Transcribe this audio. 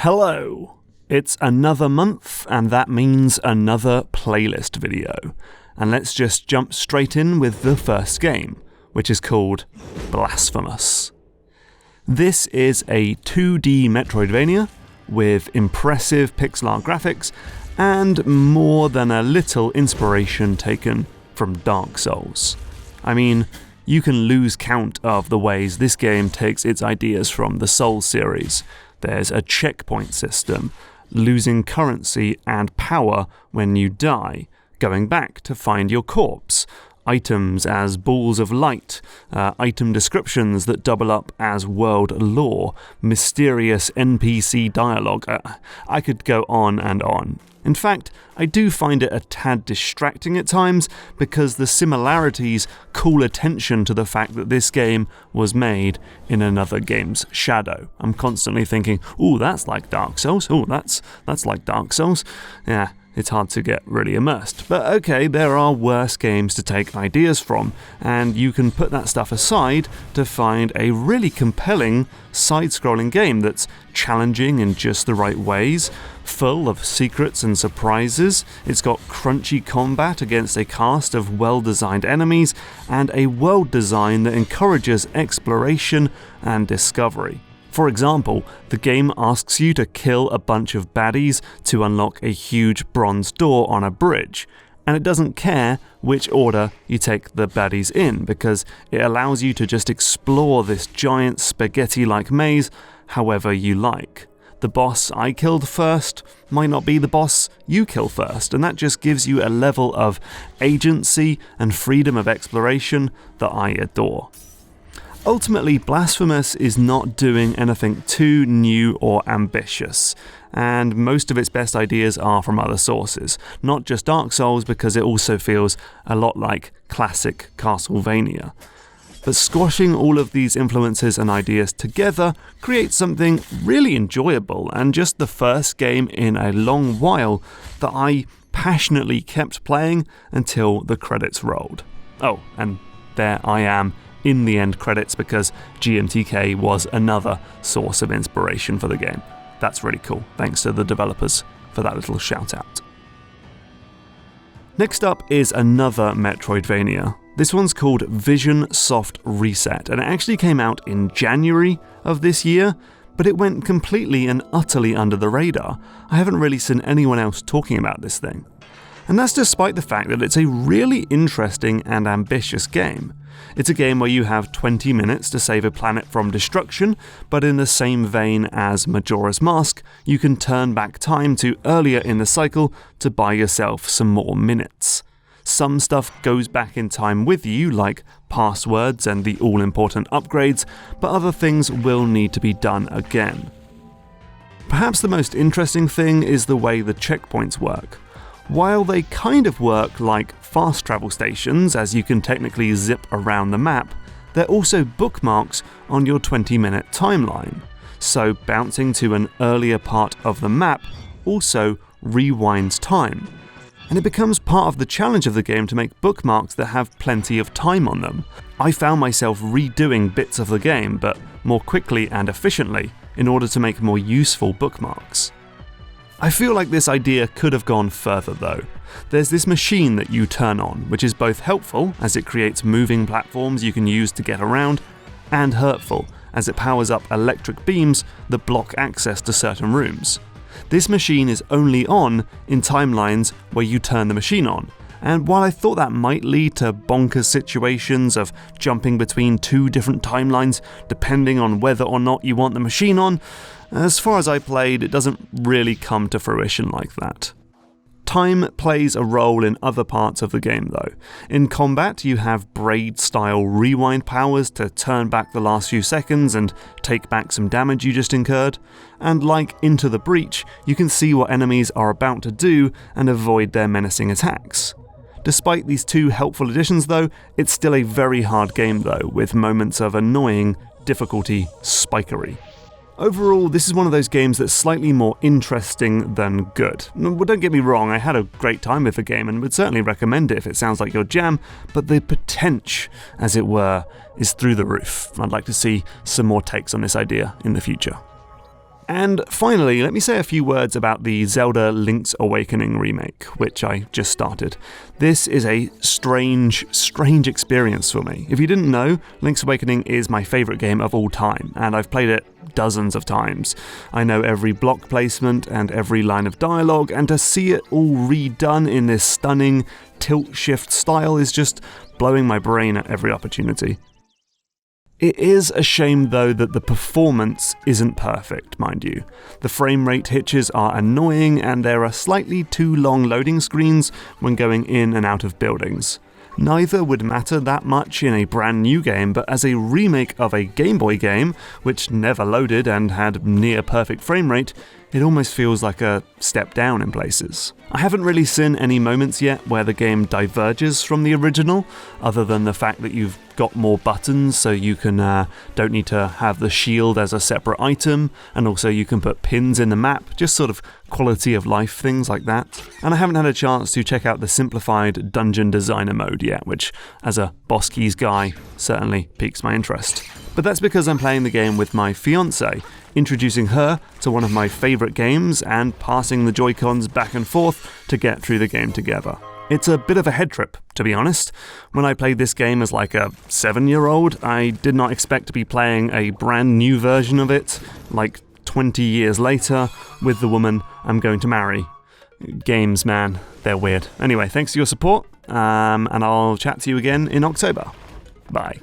Hello! It's another month, and that means another playlist video. And let's just jump straight in with the first game, which is called Blasphemous. This is a 2D Metroidvania with impressive pixel art graphics and more than a little inspiration taken from Dark Souls. I mean, you can lose count of the ways this game takes its ideas from the Souls series. There's a checkpoint system, losing currency and power when you die, going back to find your corpse, items as balls of light, item descriptions that double up as world lore, mysterious NPC dialogue. I could go on and on. In fact, I do find it a tad distracting at times because the similarities call attention to the fact that this game was made in another game's shadow. I'm constantly thinking, ooh, that's like Dark Souls, ooh, that's like Dark Souls. Yeah, it's hard to get really immersed. But okay, there are worse games to take ideas from, and you can put that stuff aside to find a really compelling side-scrolling game that's challenging in just the right ways, full of secrets and surprises. It's got crunchy combat against a cast of well-designed enemies, and a world design that encourages exploration and discovery. For example, the game asks you to kill a bunch of baddies to unlock a huge bronze door on a bridge, and it doesn't care which order you take the baddies in, because it allows you to just explore this giant spaghetti-like maze however you like. The boss I killed first might not be the boss you kill first, and that just gives you a level of agency and freedom of exploration that I adore. Ultimately, Blasphemous is not doing anything too new or ambitious, and most of its best ideas are from other sources, not just Dark Souls, because it also feels a lot like classic Castlevania. But squashing all of these influences and ideas together creates something really enjoyable, and just the first game in a long while that I passionately kept playing until the credits rolled. Oh, and there I am in the end credits, because GMTK was another source of inspiration for the game. That's really cool. Thanks to the developers for that little shout out. Next up is another Metroidvania. This one's called Vision Soft Reset, and it actually came out in January of this year, but it went completely and utterly under the radar. I haven't really seen anyone else talking about this thing. And that's despite the fact that it's a really interesting and ambitious game. It's a game where you have 20 minutes to save a planet from destruction, but in the same vein as Majora's Mask, you can turn back time to earlier in the cycle to buy yourself some more minutes. Some stuff goes back in time with you, like passwords and the all-important upgrades, but other things will need to be done again. Perhaps the most interesting thing is the way the checkpoints work. While they kind of work like fast travel stations, as you can technically zip around the map, they're also bookmarks on your 20-minute timeline. So bouncing to an earlier part of the map also rewinds time. And it becomes part of the challenge of the game to make bookmarks that have plenty of time on them. I found myself redoing bits of the game, but more quickly and efficiently, in order to make more useful bookmarks. I feel like this idea could have gone further though. There's this machine that you turn on, which is both helpful as it creates moving platforms you can use to get around, and hurtful as it powers up electric beams that block access to certain rooms. This machine is only on in timelines where you turn the machine on, and while I thought that might lead to bonkers situations of jumping between two different timelines depending on whether or not you want the machine on, as far as I played, it doesn't really come to fruition like that. Time plays a role in other parts of the game though. In combat, you have Braid-style rewind powers to turn back the last few seconds and take back some damage you just incurred. And like Into the Breach, you can see what enemies are about to do and avoid their menacing attacks. Despite these two helpful additions though, it's still a very hard game though, with moments of annoying difficulty spikery. Overall, this is one of those games that's slightly more interesting than good. Well, don't get me wrong, I had a great time with the game and would certainly recommend it if it sounds like your jam, but the potential, as it were, is through the roof. I'd like to see some more takes on this idea in the future. And finally, let me say a few words about the Zelda Link's Awakening remake, which I just started. This is a strange experience for me. If you didn't know, Link's Awakening is my favourite game of all time, and I've played it dozens of times. I know every block placement and every line of dialogue, and to see it all redone in this stunning tilt-shift style is just blowing my brain at every opportunity. It is a shame though that the performance isn't perfect, mind you. The frame rate hitches are annoying and there are slightly too long loading screens when going in and out of buildings. Neither would matter that much in a brand new game, but as a remake of a Game Boy game, which never loaded and had near perfect frame rate, it almost feels like a step down in places. I haven't really seen any moments yet where the game diverges from the original, other than the fact that you've got more buttons so you can don't need to have the shield as a separate item, and also you can put pins in the map, just sort of quality of life things like that. And I haven't had a chance to check out the simplified Dungeon Designer mode yet, which as a boss keys guy certainly piques my interest. But that's because I'm playing the game with my fiancée, introducing her to one of my favourite games and passing the Joy-Cons back and forth to get through the game together. It's a bit of a head trip, to be honest. When I played this game as like a 7-year-old, I did not expect to be playing a brand new version of it, like 20 years later, with the woman I'm going to marry. Games, man, they're weird. Anyway, thanks for your support, and I'll chat to you again in October. Bye.